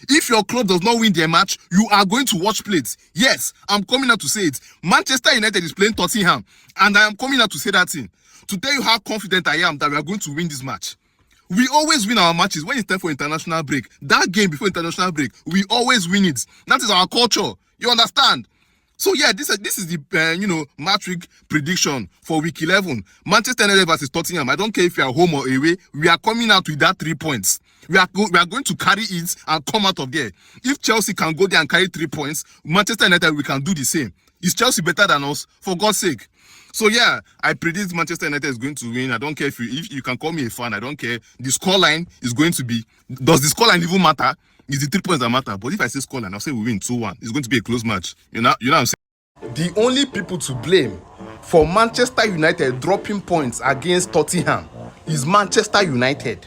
If your club does not win their match, you are going to watch plates. Yes, I'm coming out to say it. Manchester United is playing Tottenham, and I am coming out to say that thing. To tell you how confident I am that we are going to win this match. We always win our matches when it's time for international break. That game before international break, we always win it. That is our culture. You understand? So yeah, this is the match week prediction for week 11. Manchester United versus Tottenham. I don't care if you are home or away. We are coming out with that 3 points. We are going to carry it and come out of there. If Chelsea can go there and carry 3 points, Manchester United, we can do the same. Is Chelsea better than us? For God's sake. So yeah, I predict Manchester United is going to win. I don't care if you can call me a fan. I don't care. The scoreline is going to be. Does the scoreline even matter? It's the 3 points that matter. But if I say scoreline, I'll say we win 2-1. It's going to be a close match. You know what I'm saying? The only people to blame for Manchester United dropping points against Tottenham is Manchester United.